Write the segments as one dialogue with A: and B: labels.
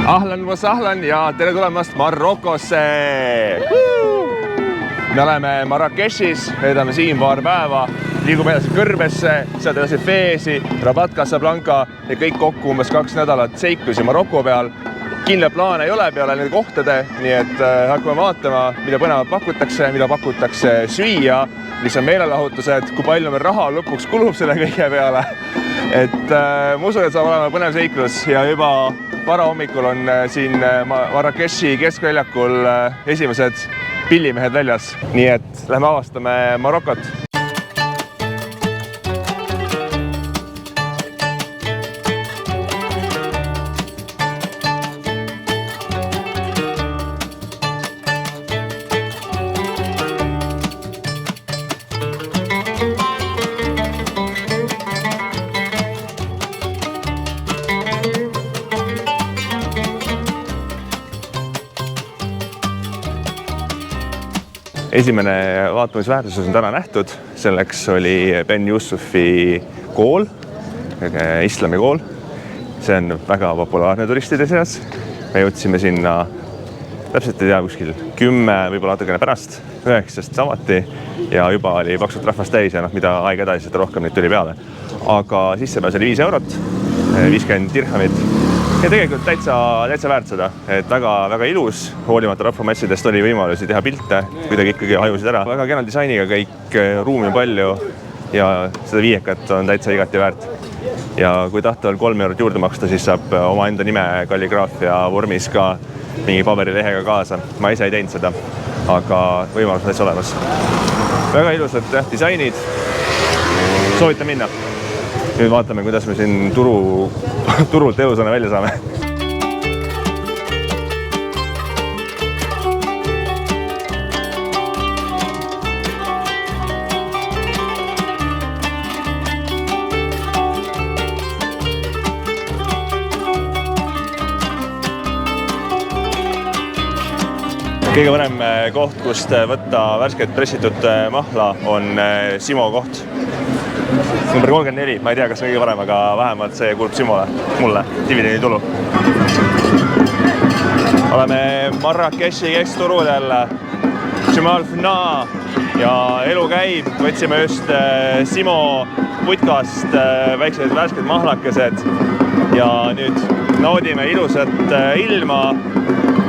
A: Ahlan wa sahlan ja tere tulemast Marokosse! Me oleme Marrakechis, veedame siin paar päeva, liigume edasi Kõrbesse, sealt edasi Feesi, Rabat Casablanca ja kõik kokku umbes 2 nädalat seiklusi Maroko peal. Kindla plaane ei ole peale nende kohtade, nii et hakkame vaatama, mida põnevat pakutakse, mida pakutakse süüa, mis on meelelahutused, kui palju meil raha lõpuks kulub selle kõige peale. Et ma usun, et saab olema põnev seiklus ja juba varahommikul on siin Marrakechi keskväljakul esimesed pillimehed väljas. Nii et lähme avastame Marokot. Esimene vaatamisväärtus on täna nähtud. Selleks oli Ben Yusufi kool, islami kool. See on väga populaarne turistide seas. Me jõudsime sinna täpselt ei tea kuskil 10, võib-olla natukene pärast 9 avati ja juba oli paksult rahvast täis ja mida aeg edasi, seda rohkem neid tuli peale. Aga sissepääs oli 5 eurot, 50 dirhamit. Ja tegelikult täitsa väärt seda, et väga ilus, hoolimata rahvamassidest oli võimalusi teha pilte, kuidagi ikkagi hajusid ära. Väga kena disainiga kõik, ruumi palju ja seda viiekat on täitsa igati väärt. Ja kui tahta veel 3 eurot juurde maksta, siis saab oma enda nime kalligraafia vormis ka mingi paberilehega kaasa. Ma ise ei teinud seda, aga võimalus on täitsa olemas. Väga ilusad disainid, soovitan minna. Nüüd vaatame, kuidas me siin turult elusana välja saame. Kõige parem koht, kust võtta värsket pressitud mahla, on Simo koht. Number 34, ma ei tea, kas on kõige parem, aga vähemalt see kuulub Simole, mulle, dividendi tulu. Oleme Marrakechi keskturul jälle, Jamal Fna ja elu käib. Võtsime just Simo putkast väiksed värsked mahlakesed ja nüüd naudime ilusat ilma,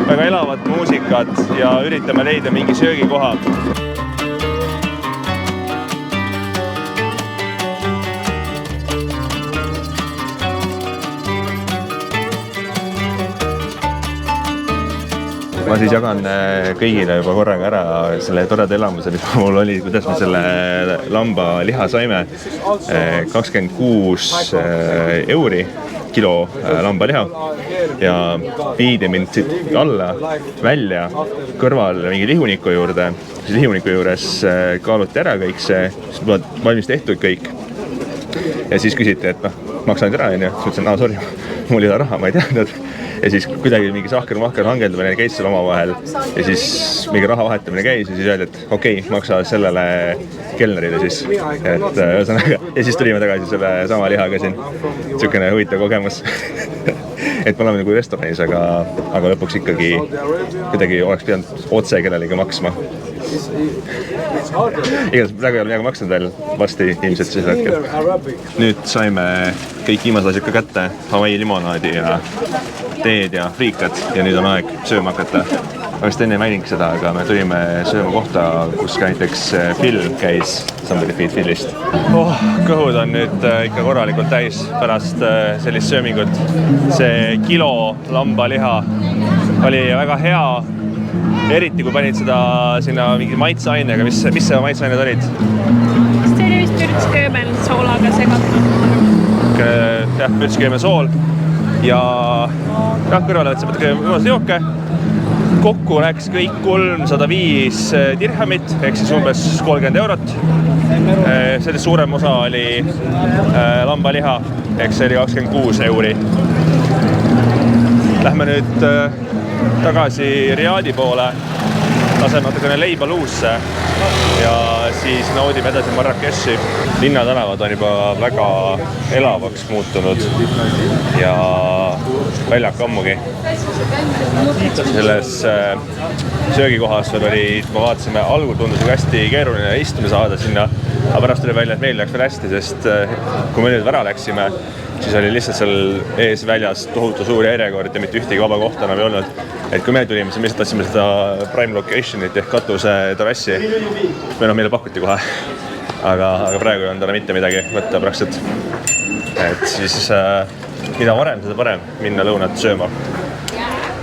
A: väga elavat muusikat ja üritame leida mingi söögikoha. Ma siis jagan kõigile juba korraga ära selle toreda elamuse, mis mul oli, kuidas me selle lamba liha saime. 26 euri kilo lamba liha ja viidi mind siit alla välja kõrval mingi lihuniku juurde. Lihuniku juures kaaluti ära kõik see, valmis tehtud kõik. Ja siis küsiti, et maksan ära, ja siis ütlesin, sorry, mul ei ole raha, ma ei teadnud. Ja siis kuidagi mingi sahker hangeldamine käis seal omavahel ja siis mingi raha vahetamine käis ja siis öeldi, et okei, maksa sellele kelnerile siis. Et ühesõnaga, ja siis tulime tagasi selle sama lihaga siin. Siukene huvitav kogemus. Et me oleme nagu restoranis, aga lõpuks ikkagi kuidagi oleks pidanud otse kellelegi maksma. Igatahes praegu ei ole midagi maksnud veel, vasti ilmselt siis hetkel. Nüüd saime kõik viimased asjad ka kätte, Hawaii limonaadi ja teed ja friikad ja nüüd on aeg sööma hakata. Ma vist enne mäiningi seda, aga me tulime sööma kohta, kus ka näiteks Phil käis Somebody Feed Philist. Kõhud on nüüd ikka korralikult täis pärast sellist söömingut. See kilo lambaliha oli väga hea, eriti kui panid seda sinna mingi maitseainega. Mis see maitseained olid? See oli vist pürtsköömel soolaga segatud. Jah, pürtsköömel sool ja kõrvale võtsime mõnusad jooke. Kokku läks kõik 305 dirhamit, ehk siis umbes 30 eurot. Sellest suurem osa oli lambaliha, ehk see oli 26 euri. Lähme nüüd tagasi Riadi poole lasen natukene leiba luusse ja siis naudime edasi Marrakechi. Linnatänavad on juba väga elavaks muutunud ja väljak ammugi. Selles söögikohas veel oli, ma vaatasime, algul tundus hästi keeruline istuma saada sinna, aga pärast tuli välja, et meil läks veel hästi, sest kui me nüüd ära läksime, siis oli lihtsalt seal ees väljas tohutu suur järjekord ja mitte ühtegi vaba kohta enam ei olnud. Et kui me tulime, siis me lihtsalt tahtsime seda prime locationit ehk katuse terrassi. Meile pakuti kohe, aga praegu on talle mitte midagi võtta praktiliselt. Et siis mida varem, seda parem minna lõunat sööma.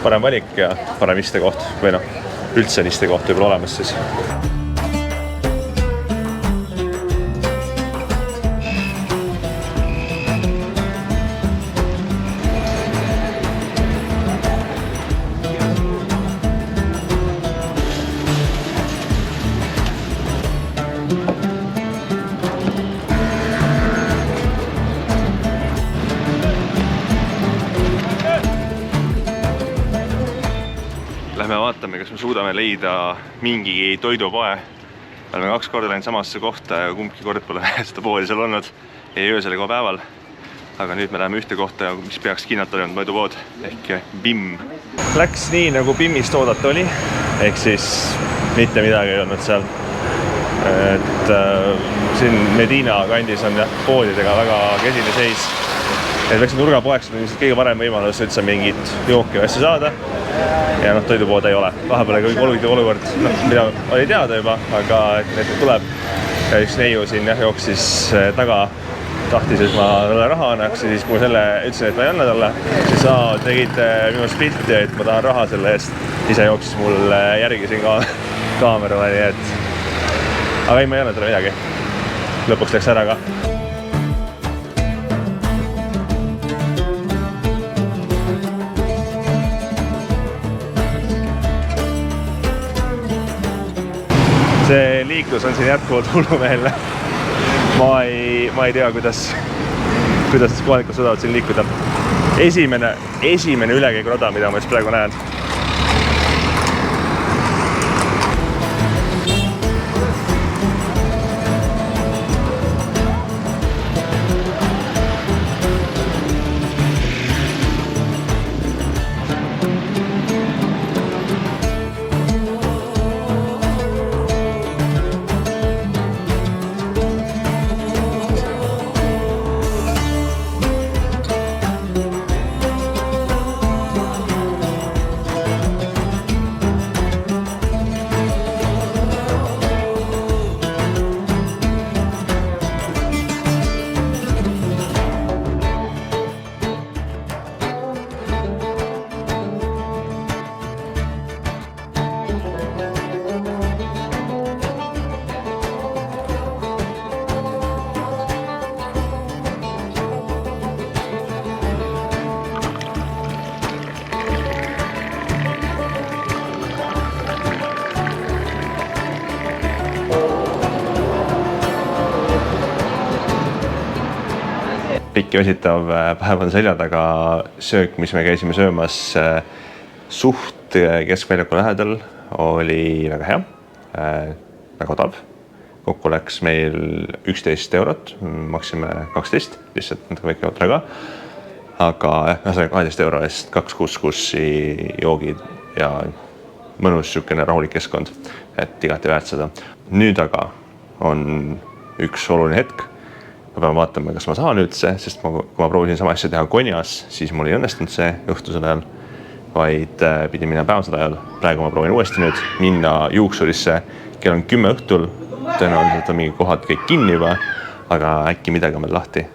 A: Parem valik ja parem istekoht või üldse istekoht võib-olla olemas siis. Lähme vaatame, kas me suudame leida mingi toidupoe. Me oleme 2 korda läinud samasse kohta ja kumbki kord pole seda poodi seal olnud. Ei öösel ega päeval. Aga nüüd me läheme ühte kohta, mis peaks kindlalt olema toidupood ehk BIM. Läks nii, nagu BIMist oodata oli. Ehk siis mitte midagi ei olnud seal. Et siin Medina kandis on poodidega väga kesine seis. Et läksin nurgapoeks, on ilmselt kõige parem võimalus üldse mingit jooki või asja saada. Ja toidupooda ei ole. Vahepeal kõik olukord, mida oli teada juba, aga et tuleb. Ja üks neiu siin jooksis taga, tahtis, et ma talle raha annaks. Ja siis kui ma selle ütlesin, et ma ei anna talle, siis tegid minu splitti, et ma tahan raha selle eest. Ise jooksis mul järgi siin kaamera. Aga ei, ma ei anna talle midagi. Lõpuks läks ära ka. See liiklus on siin jätkuvalt hullumeelne. Ma ei tea, kuidas kohalikud suudavad siin liikuda. Esimene ülekäigu rada, mida ma just praegu näen. Pikk ja ositav päev on selja taga söök, mis me käisime söömas suht keskväljaku lähedal, oli väga hea, väga odav. Kokku läks meil 11 €, maksime 12, lihtsalt natuke väike otraga. Aga 12 € eest 2 couscoussi joogid ja mõnus sükene rahulik keskkond, et igati väärt seda. Nüüd aga on üks oluline hetk. Ma pean vaatama, kas ma saan üldse, sest kui ma proovisin sama asja teha Konjas, siis mul ei õnnestunud see õhtusel ajal, vaid pidi minna päevasel ajal. Praegu ma proovin uuesti nüüd minna juuksurisse. Kell on 10 õhtul, tõenäoliselt on mingi kohad kõik kinni juba, aga äkki midagi on veel lahti.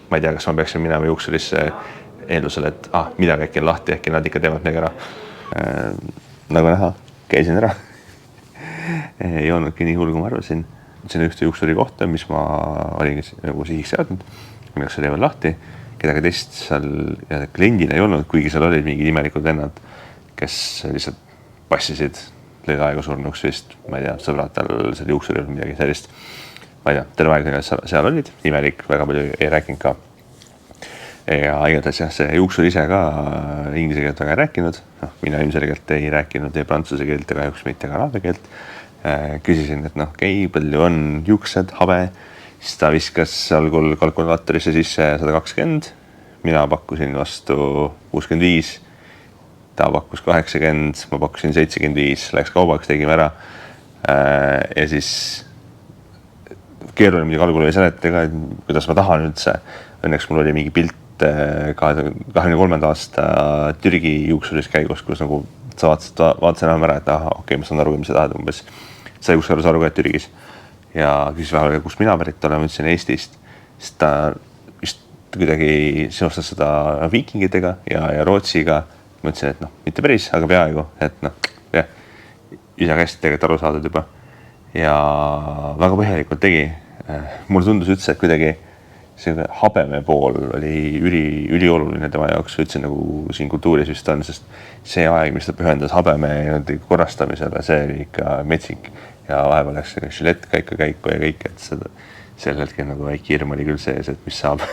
A: Ma ei tea, kas ma peaksin minema juuksurisse eeldusel, et midagi äkki on lahti, äkki nad ikka teevad midagi ära. Nagu näha, käisin ära. Ei olnudki nii hull, kui ma arvasin. See on ühte juuksuri kohta, mis ma olin nagu sihiks seadnud. Milleks oli veel lahti. Kedagi teist seal ja kliendil ei olnud, kuigi seal olid mingid imelikud vennad, kes lihtsalt passisid lõid aega surnuks vist. Ma ei tea, sõbrad tal seal juuksuri olnud midagi sellist. Ma ei tea, terve aeg seal olid. Imelik, väga palju ei rääkinud ka. ja igatahes jah, see juuksur ise ka inglise keelt väga ei rääkinud. Mina ilmselgelt ei rääkinud ei prantsuse keelt ega kahjuks mitte ka araabia keelt. Küsisin, et palju on juuksed, habe, siis ta viskas algul kalkulaatorisse sisse 120. Mina pakkusin vastu 65, ta pakkus 80, ma pakkusin 75, läks kaubaks, tegime ära. Ja siis keeruline muidugi algul oli seletada ka, kuidas ma tahan üldse. Õnneks mul oli mingi pilt 23. aasta Türgi juuksuris käigus, kus nagu sa vaatasid enam ära, et okei, ma saan aru, mis sa tahad umbes. Sa juuksarus aru ka Türgis. Ja küsis vähemalt, kus mina pärit olen, ma ütlesin Eestist. Siis ta vist kuidagi seostas seda viikingitega ja Rootsiga. Ma ütlesin, et mitte päris, aga peaaegu. Et jah, ise kästi tegelikult aru saadud juba. Ja väga põhjalikult tegi. Mulle tundus üldse, et kuidagi see habeme pool oli ülioluline tema jaoks, ütlesin nagu siin kultuuris vist on, sest see aeg, mis ta pühendas habeme korrastamisele, see oli ikka metsik ja vahepeal läks žilett käiku ja kõik, et sel hetkel nagu väike hirm oli küll sees, et mis saab.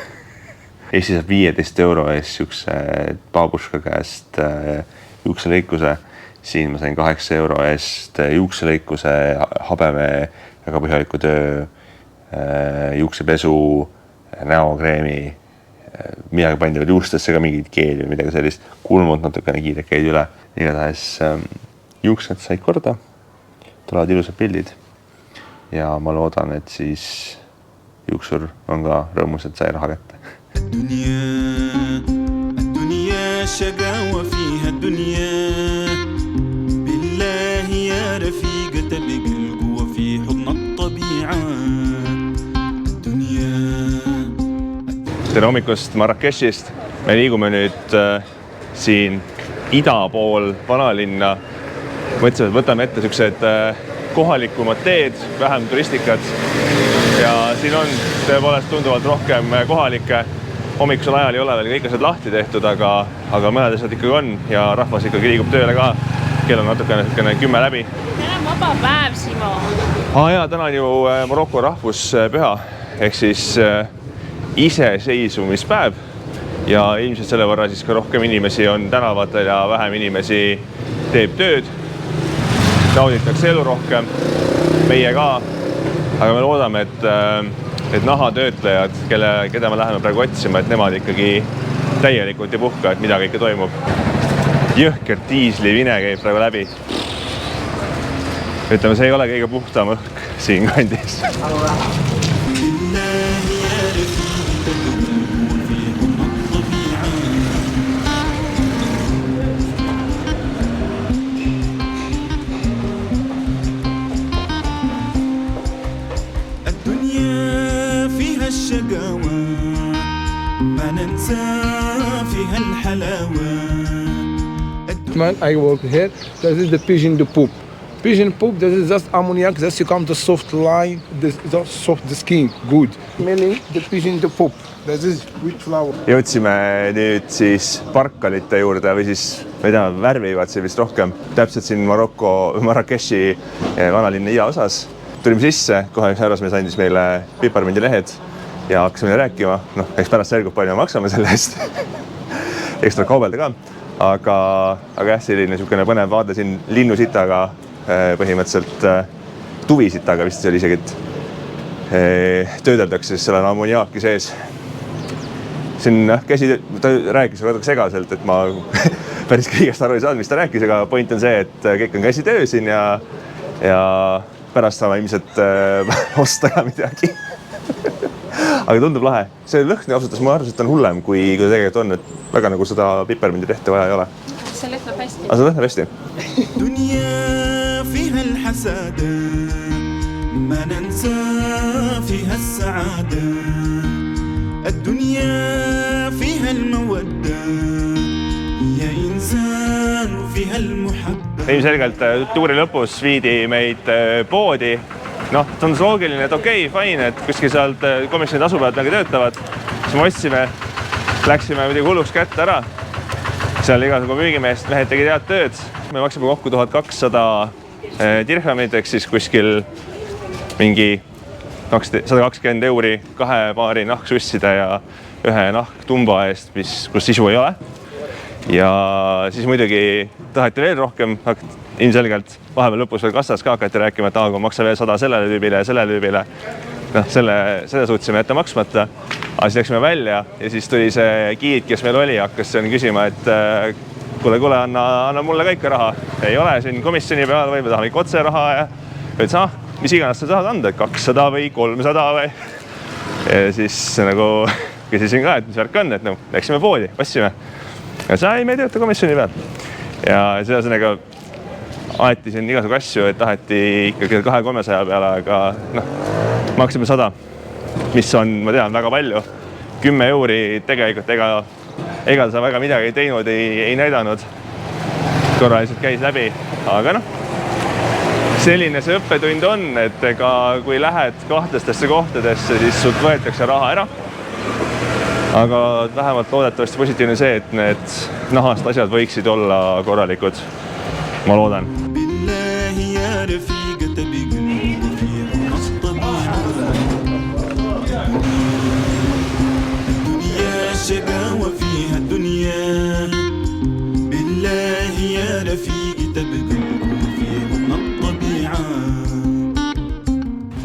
A: Eesti saab 15 € eest siukse baabuška käest juukselõikuse, siin ma sain 8 € eest juukselõikuse, habeme, väga põhjaliku töö, juuksepesu, näokreemi, midagi pandi veel juustesse ka mingid keeli või midagi sellist, kulmud natukene kiirelt käid üle. Igatahes juuksed said korda, tulevad ilusad pildid ja ma loodan, et siis juuksur on ka rõõmus, et sai raha kätte. الدنيا شقاوة فيها الدنيا بالله يا رفيقة تبقى القوة في حضن الطبيعة Tere hommikust Marrakeshist. Me liigume nüüd siin ida pool vanalinna. Mõtlesime, et võtame ette sellised kohalikumad teed, vähem turistikad. Ja siin on tõepoolest tunduvalt rohkem kohalikke. Hommikusel ajal ei ole veel kõik asjad lahti tehtud, aga mõned asjad ikkagi on ja rahvas ikkagi liigub tööle ka. Kell on natukene 10 läbi.
B: Täna on vaba päev, Simo.
A: Jaa, täna on ju Maroko rahvuspüha, ehk siis iseseisvumispäev ja ilmselt selle võrra siis ka rohkem inimesi on tänavatel ja vähem inimesi teeb tööd. Nauditakse elu rohkem, meie ka, aga me loodame, et nahatöötlejad, keda me läheme praegu otsima, et nemad ikkagi täielikult ei puhka, et mida kõike toimub. Jõhker diislivine käib praegu läbi. Ütleme, see ei ole kõige puhtam õhk siin kandis.
C: I work here. This is the pigeon poop. Pigeon poop, this is just ammoniac. This becomes the soft line, the soft skin, good. Mainly the pigeon poop. This is wheat flour.
A: Jõudsime nüüd siis parkalite juurde või siis, ma ei tea, värvivad see vist rohkem. Täpselt siin Marrakeshi vanalinna idaosas. Tulime sisse, kohe üks härrasmees andis meile piparmindilehed ja hakkasime rääkima. Eks pärast selgub palju maksame selle eest. Eks tuleb kaubelda ka. Aga jah, selline põnev vaade siin linnusitaga, põhimõtteliselt tuvisitaga vist see oli isegi, et töödeldakse, siis seal on ammoniaaki sees. Siin ta rääkis väga segaselt, et ma päris kõigest aru ei saanud, mis ta rääkis, aga point on see, et kõik on käsitöö siin ja pärast saame ilmselt osta ka midagi. Aga tundub lahe. See lõhn ausalt, ma arvasin, et on hullem, kui tegelikult on, et väga nagu seda pipermindi tehte vaja ei ole.
B: See lõhnab hästi.
A: See lõhnab hästi. Ilmselgelt tuuri lõpus viidi meid poodi. Tundus loogiline, et okei, fine, et kuskil sealt komisjoni tasu pealt midagi töötavad. Siis me otsime, läksime midagi hulluks kätte ära. Seal igasugu müügimeest mehed tegid head tööd. Me maksime kokku 1200 dirhamid, ehk siis kuskil mingi 120 € kahe paari nahksusside ja ühe nahktumba eest, kus sisu ei ole. Ja siis muidugi taheti veel rohkem, ilmselgelt vahepeal lõpus veel kassas ka hakati rääkima, et kui maksa veel 100 sellele tüübile ja sellele tüübile. Selle suutsime jätta maksmata, aga siis läksime välja ja siis tuli see giid, kes meil oli, hakkas küsima, et kuule, anna mulle kõik raha. Ei ole siin komisjoni peal või me tahame ikka otse raha ja ütles, mis iganes sa tahad anda, 200 või 300 või. Ja siis nagu küsisin ka, et mis värk on, et läksime poodi, passime. Ja sa me ei tööta komisjoni peal. Ja sellega aeti siin igasugu asju, et taheti ikkagi 200-300 peale, aga maksime 100, mis on, ma tean, väga palju. 10 euri tegelikult ega sa väga midagi ei teinud, ei näidanud. Korraliselt käis läbi, aga selline see õppetund on, et kui lähed kahtlastesse kohtadesse, siis sult võetakse raha ära. Aga vähemalt loodetavasti positiivne see, et need nahast asjad võiksid olla korralikud. Ma loodan.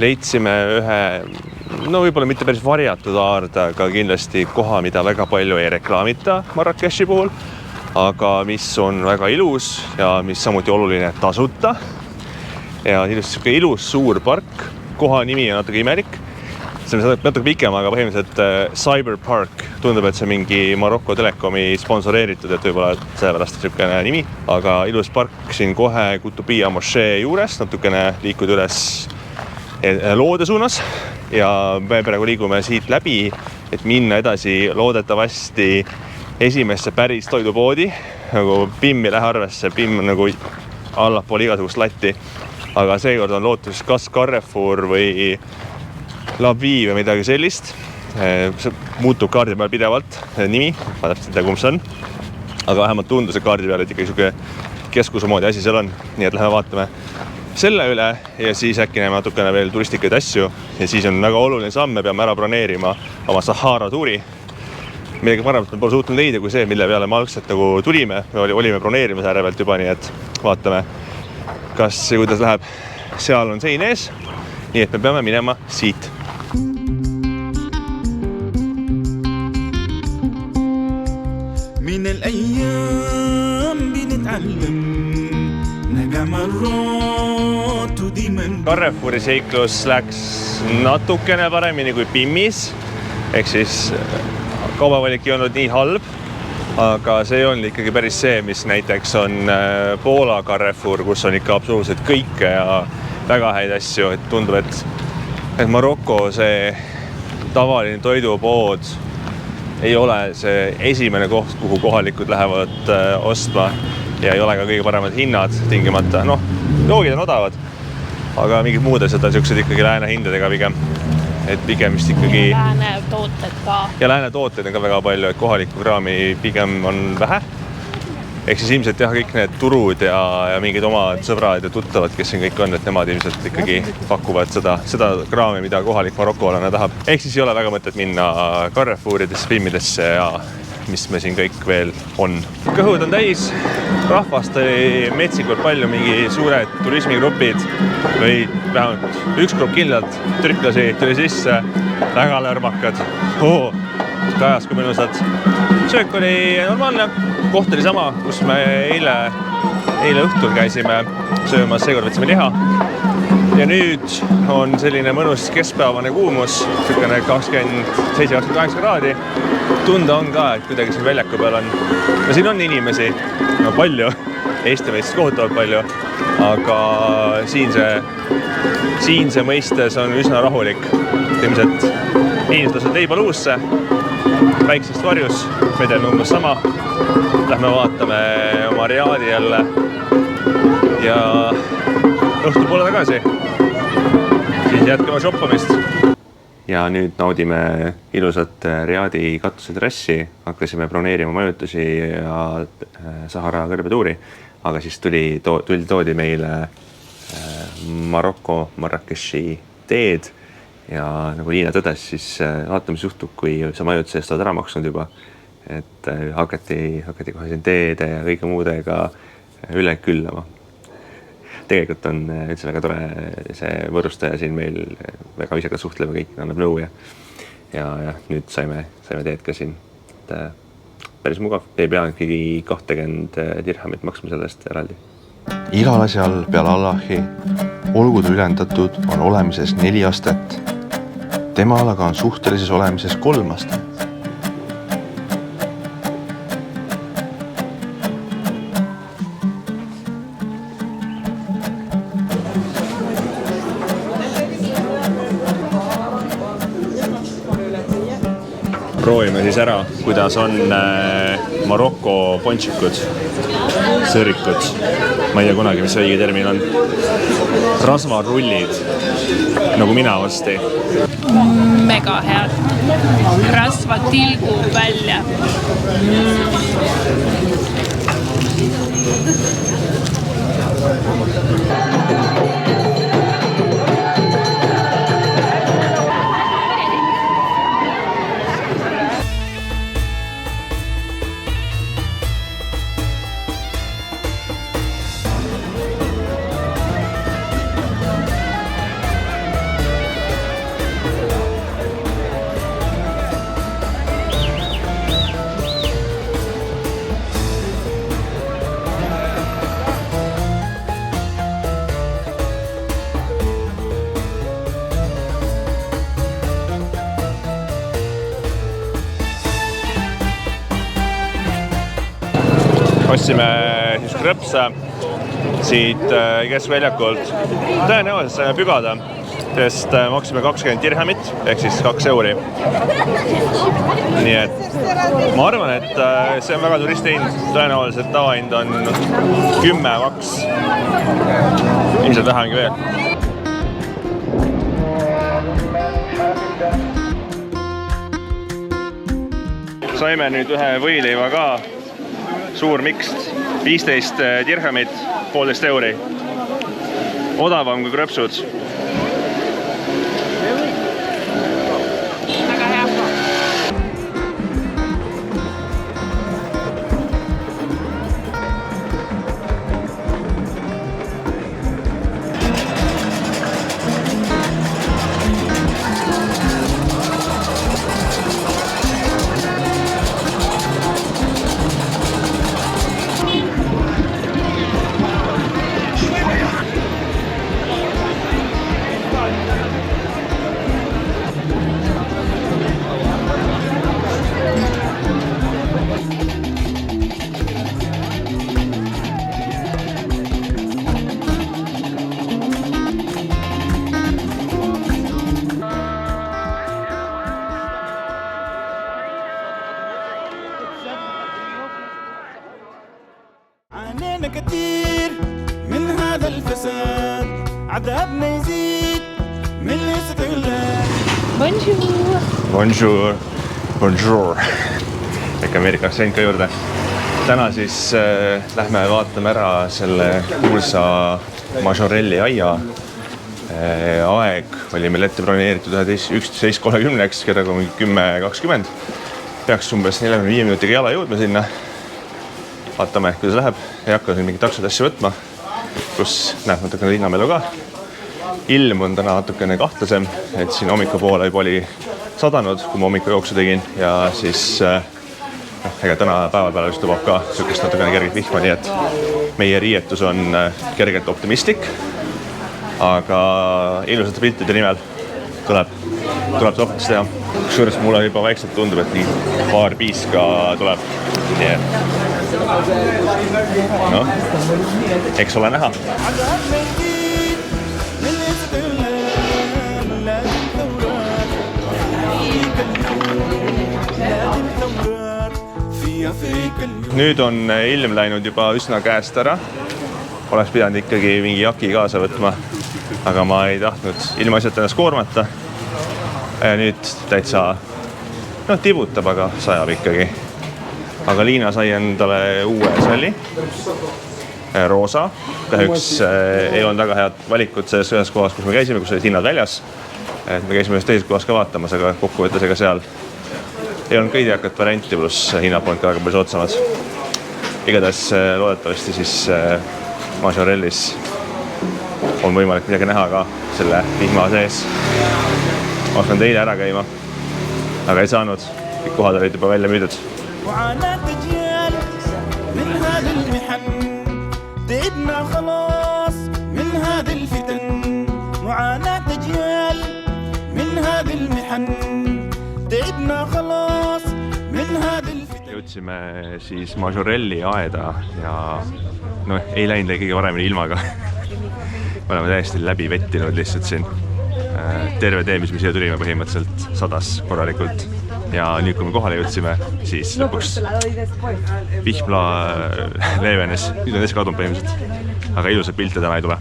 A: Leidsime ühe, võib-olla mitte päris varjatud aarde, aga kindlasti koha, mida väga palju ei reklaamita Marrakechi puhul, aga mis on väga ilus ja mis samuti oluline tasuta. Ja ilus suur park, koha nimi on natuke imelik. See on natuke pikem, aga põhimõtteliselt Cyberpark. Tundub, et see mingi Maroko Telekomi sponsoreeritud, et võib-olla sellepärast niisugune nimi. Aga ilus park siin kohe Kutubia mošee juures, natukene liikud üles loode suunas ja me praegu liigume siit läbi, et minna edasi loodetavasti esimesse päris toidupoodi. Nagu BIM ei lähe arvesse, BIM on nagu allapool igasugust latti, aga seekord on lootus kas Carrefour või Labi või midagi sellist. See muutub kaardi peal pidevalt, nimi, ma täpselt ei tea, kumb see on, aga vähemalt tundus see kaardi peal, et ikka niisugune keskuse moodi asi seal on, nii et läheme vaatame selle üle ja siis äkki näeme natukene veel turistikaid asju ja siis on väga oluline samm, me peame ära broneerima oma Sahara tuuri. Midagi paremat me pole suutnud leida kui see, mille peale me algselt nagu tulime. Me olime broneerimise äärevelt juba, nii et vaatame, kas ja kuidas läheb. Seal on sein ees, nii et me peame minema siit. Min al-ayyam binit'allam Carrefouri seiklus läks natukene paremini kui BIM-is, ehk siis kaubavalik ei olnud nii halb, aga see on ikkagi päris see, mis näiteks on Poola Carrefour, kus on ikka absoluutselt kõike ja väga häid asju, et tundub, et Maroko see tavaline toidupood ei ole see esimene koht, kuhu kohalikud lähevad ostma ja ei ole ka kõige paremad hinnad tingimata. Joogid on odavad, aga mingid muud asjad on siuksed ikkagi lääne hindadega pigem. Et pigem vist ikkagi...
B: Lääne tooted ka.
A: Ja lääne tooted on ka väga palju, et kohalikku kraami pigem on vähe. Ehk siis ilmselt kõik need turud ja mingid oma sõbrad ja tuttavad, kes siin kõik on, et nemad ilmselt ikkagi pakuvad seda kraami, mida kohalik marokolane tahab. Ehk siis ei ole väga mõtet minna Carrefouridesse, BIM-idesse ja mis me siin kõik veel on. Kõhud on täis, rahvast oli metsikult palju, mingi suured turismigrupid või vähemalt üks grupp kindlalt türklasi tuli sisse, väga lärmakad. Kajas kui mõnusad. Söök oli normaalne, koht oli sama, kus me eile õhtul käisime söömas, seekord võtsime liha. Ja nüüd on selline mõnus keskpäevane kuumus, 27-28 kraadi. Tunda on ka, et kuidagi siin väljaku peal on. Ja siin on inimesi, palju, Eesti meistest kohutavalt palju, aga siinse mõistes on üsna rahulik. Ilmselt inimesed lasvad leiba luusse, väiksest varjus, me teeme umbes sama. Lähme vaatame oma Riadi jälle ja õhtul poole tagasi. Siis jätkame shoppamist. Ja nüüd naudime ilusat Riadi katuseterrassi. Hakkasime broneerima majutusi ja Sahara kõrbetuuri, aga siis toodi meile Maroko Marrakechi teed ja nagu Liina tõdes, siis vaatame, mis juhtub, kui sa majutuse eest oled ära maksnud juba, et hakati kohe siin teede ja kõige muudega üle küllama. Tegelikult on üldse väga tore see võõrustaja siin meil väga viisakalt suhtleb ja kõik annab nõu ja nüüd saime teed ka siin. Päris mugav, ei pea 20 dirhamit maksma sellest eraldi.
D: Igal asjal peale Allahi, olgu ta ülendatud, on olemises 4 astet. Temal aga on suhtelises olemises 3 astet.
A: Proovime siis ära, kuidas on Maroko pončikud, sõõrikud. Ma ei tea kunagi, mis õige termin on. Rasvarullid, nagu mina varsti.
B: Mega head. Rasva tilgub välja.
A: Ostsime siis krõpsa siit keskväljakult. Tõenäoliselt saime pügada, sest maksime 20 dirhamit, ehk siis 2 euri. Nii et ma arvan, et see on väga turistihind. Tõenäoliselt tavahind on 10 vaks. Ilmselt vähemgi veel. Saime nüüd ühe võileiva ka. Suur mikst, 15 dirhamit, 1,5 euri. Odavam kui krõpsud.
B: Väga hea.
E: عانينا كتير من هذا الفساد عذابنا يزيد من الاستغلال.
B: Bonjour.
A: Bonjour. Bonjour. Äkki Ameerika aktsent ka juurde. Täna siis lähme vaatame ära selle kuulsa Majorelli aia. Aeg oli meil ette broneeritud 11.30, kellega 10.20. Peaks umbes 45 minutiga jala jõudma sinna. Vaatame, kuidas läheb. Ei hakka siin mingi taksod asja võtma, kus näeb natukene linnamelu ka. Ilm on täna natukene kahtlasem, et siin hommikupoole juba oli sadanud, kui ma hommiku jooksu tegin. Ja siis ega täna päeva peale just lubab ka sükest natukene kerget vihma, nii et meie riietus on kergelt optimistlik. Aga ilusate piltide nimel tuleb sohvatus teha. Kusjuures mulle juba vaikselt tundub, et nii paar piiska tuleb. Nii et noh, eks ole näha. Nüüd on ilm läinud juba üsna käest ära. Oleks pidanud ikkagi mingi jaki kaasa võtma, aga ma ei tahtnud ilmaasjalt ennast koormata. Nüüd täitsa tibutab, aga sajab ikkagi. Aga Liina sai endale uue salli, roosa. Kahjuks ei olnud väga head valikut selles ühes kohas, kus me käisime, kus olid hinnad väljas. et me käisime just teises kohas ka vaatamas, aga kokkuvõttes ega seal ei olnud kõige hakkat varianti, pluss hinnad polnud ka väga palju soodsamad. Igatahes loodetavasti siis Majorellis on võimalik midagi näha ka selle vihma sees. Ma oskan teile ära käima, aga ei saanud. Kõik kohad olid juba välja müüdud. Jõudsime siis Majorelli aeda ja ei läinud kõige paremini ilmaga. Me oleme täiesti läbi vettinud lihtsalt siin. Terve tee, mis me siia tulime põhimõtteliselt sadas korralikult. Ja nüüd, kui me kohale jõudsime, siis lõpuks vihmla leevenes. Nüüd on täiesti kadunud põhimõtteliselt. Aga ilusad pilte täna ei tule.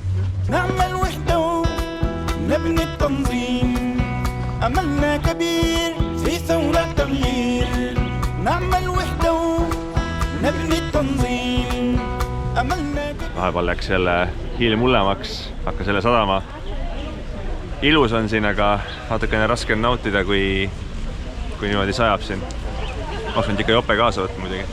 A: Vahepeal läks jälle ilm hullemaks, hakkas jälle sadama. Ilus on siin, aga natukene raske on nautida, kui niimoodi sajab siin. Osanud ikka jope kaasa võtta muidugi.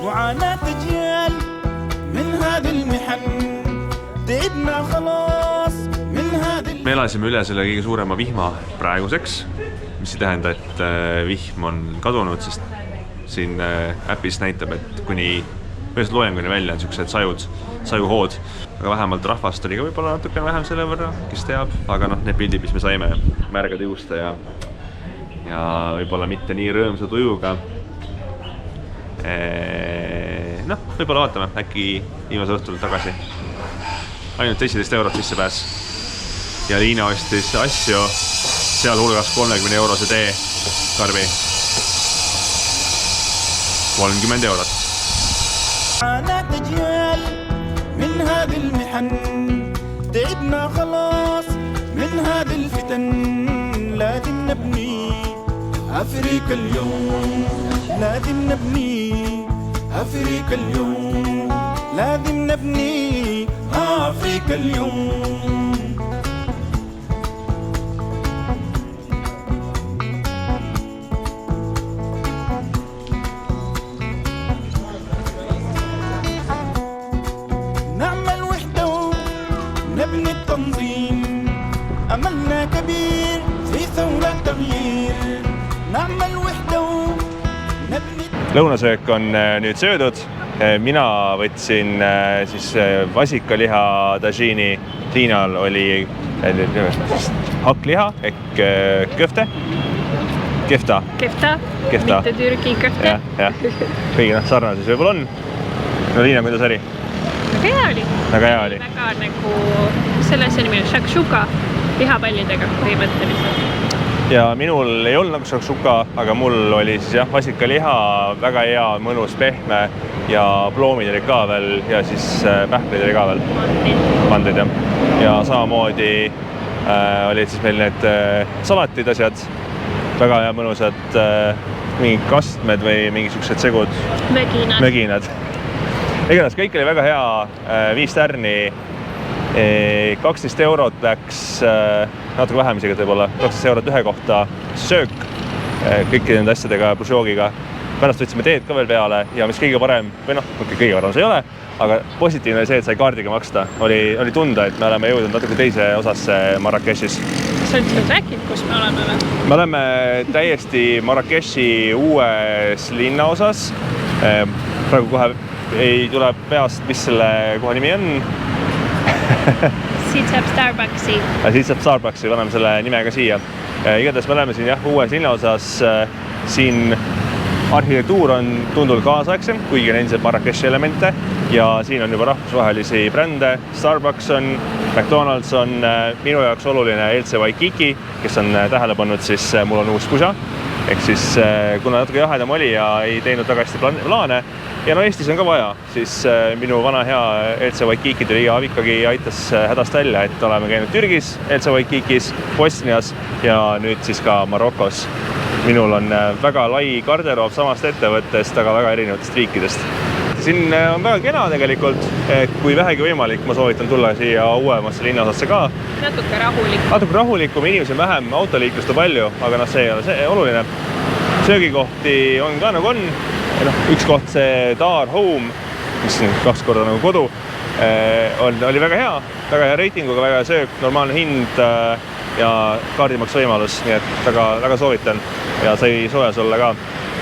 E: معاناة أجيال من هذا المحن تعبنا خلاص من هذا.
A: Me elasime üle selle kõige suurema vihma praeguseks, mis ei tähenda, et vihm on kadunud, sest siin äpis näitab, et kuni loenguni välja on sellised sajuhood, aga vähemalt rahvast oli ka võib-olla natukene vähem selle võrra, kes teab, aga need pildid, mis me saime märgade juusta ja võib-olla mitte nii rõõmsa tujuga. Võib-olla vaatame, äkki viimase õhtul tagasi. Ainult 17 € sisse pääs. Ja Liina ostis asju, seal hulgas 30 € tee karbi. 30 €.
E: معاناة أجيال من هذه المحن تعبنا خلاص من هذه الفتن لازم نبني أفريقيا اليوم لازم نبني أفريقيا اليوم لازم نبني أفريقيا اليوم. نعمل وحدة نبني التنظيم أملنا كبير في ثورة تغيير نعمل وحدة نبني.
A: Lõunasöök on nüüd söödud. Mina võtsin siis vasikaliha tažiini. Liinal oli hakkliha ehk köfte. Kefta.
B: Mitte Türgi köfte.
A: Kõigi sarnases võib-olla on. Liina, kuidas oli? Väga hea oli.
B: Väga nagu selles nimi on shakshuka lihapallidega põhimõtteliselt.
A: Ja minul ei olnud nagu shakshuka, aga mul oli siis vasikaliha, väga hea, mõnus, pehme ja ploomid oli ka veel ja siis pähklid oli ka veel. Mandrid, jah. Ja samamoodi olid siis meil need salatid asjad, väga hea mõnusad mingid kastmed või mingisugused segud. Möginad. Igatahes kõik oli väga hea, 5 tärni, 12 € läks, natuke vähem isegi võib-olla, 12 € ühe kohta söök kõikide nende asjadega, pluss joogiga. Pärast võtsime teed ka veel peale ja mis kõige parem, või kõige parem see ei ole, aga positiivne oli see, et sai kaardiga maksta. Oli tunda, et me oleme jõudnud natuke teise osasse Marrakechis.
B: Sa oled rääkinud, kus me oleme või?
A: Me oleme täiesti Marrakechi uues linnaosas. Praegu kohe ei tule peast, mis selle koha nimi on.
B: Siit saab Starbucksi.
A: Siit saab Starbucksi, paneme selle nimega siia. Igatahes me oleme siin uues linnaosas. Siin arhitektuur on tunduvalt kaasaegsem, kuigi on endiselt Marrakechi elemente ja siin on juba rahvusvahelisi brände. Starbucks on, McDonald's on minu jaoks oluline Elce Waikiki, kes on tähele pannud, siis mul on uus pusa. Ehk siis kuna natuke jahedam oli ja ei teinud väga hästi plaane ja no Eestis on ka vaja, siis minu vana hea Elce Waikiki tuli ikkagi aitas hädast välja, et oleme käinud Türgis, Elce Waikikis, Bosnias ja nüüd siis ka Marokos. Minul on väga lai garderoob samast ettevõttest, aga väga erinevatest riikidest. Siin on väga kena tegelikult, et kui vähegi võimalik, ma soovitan tulla siia uuemasse linnaosasse ka. Natuke rahulikum, inimesi on vähem, autoliiklust on palju, aga see ei ole see oluline. Söögikohti on ka nagu on. Üks koht, see Dar Home, mis on 2 korda nagu kodu, oli väga hea reitinguga, väga hea söök, normaalne hind ja kaardimaks võimalus, nii et väga soovitan ja sai soojas olla ka.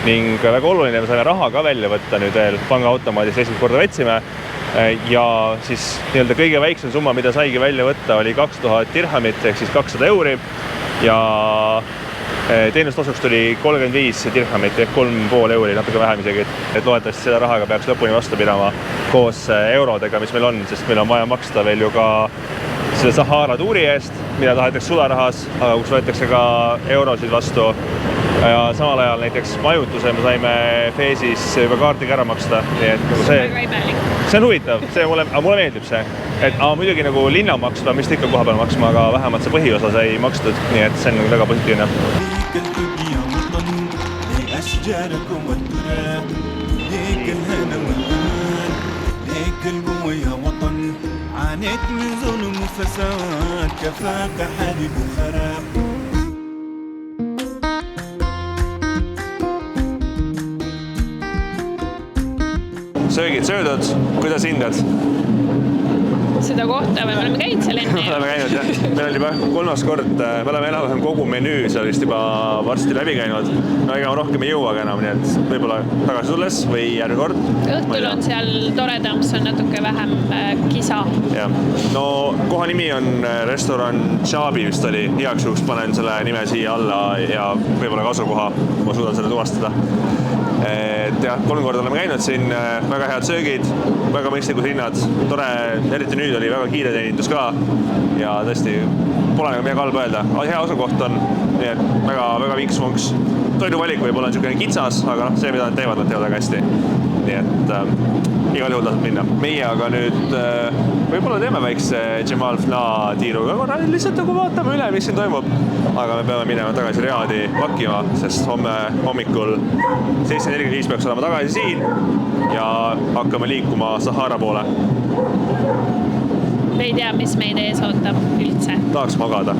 A: Ning väga oluline, me saime raha ka välja võtta nüüd veel pangaautomaadis esimest korda võtsime ja siis kõige väiksem summa, mida saigi välja võtta, oli 2000 dirhamit ehk siis 200 euri ja teenust osuks tuli 35 dirhamit ehk 3,5 euri, natuke vähem isegi, et loodetavasti selle rahaga peaks lõpuni vastu pidama koos eurodega, mis meil on, sest meil on vaja maksta veel ju ka selle Sahara tuuri eest, mida tahetakse sularahas, aga kus võetakse ka eurosid vastu. Ja samal ajal näiteks majutuse me saime Feesis juba kaartiga ära maksta. Nii et see on huvitav, mulle meeldib see. Et muidugi nagu linnamaks peab vist ikka koha peal maksma, aga vähemalt see põhiosa sai makstud, nii et see on väga positiivne. عانيت من ظلم وفساد كفاك حالي بخراب Söögid söödud, kuidas hindad?
B: Seda kohta me oleme käinud seal enne.
A: Oleme käinud, jah. Meil oli juba 3. kord, me oleme enam-vähem kogu menüü seal vist juba varsti läbi käinud. No ega rohkem ei jõuagi enam, nii et võib-olla tagasi tulles või järgmine kord.
B: Õhtul on seal toredam, see on natuke vähem kisa.
A: Ja. No koha nimi on restoran Shabi vist oli. Heaks juhuks panen selle nime siia alla ja võib-olla kasukoha, ma suudan selle tuvastada. Et jah, 3 korda oleme käinud siin, väga head söögid, väga mõistlikud hinnad, tore, eriti nüüd oli väga kiire teenindus ka ja tõesti pole nagu midagi halba öelda. Hea asukoht on, nii et väga vinks-vonks. Toiduvalik võib-olla on niisugune kitsas, aga see, mida nad teevad väga hästi. Nii et igal juhul tasub minna. Meie aga nüüd võib-olla teeme väikse Jemal Fna tiiruga korra, lihtsalt nagu vaatame üle, mis siin toimub. Aga me peame minema tagasi Riadi pakkima, sest homme hommikul 7:45 peaks olema tagasi siin ja hakkame liikuma Sahara poole.
B: Me ei tea, mis meid ees ootab üldse.
A: Tahaks magada.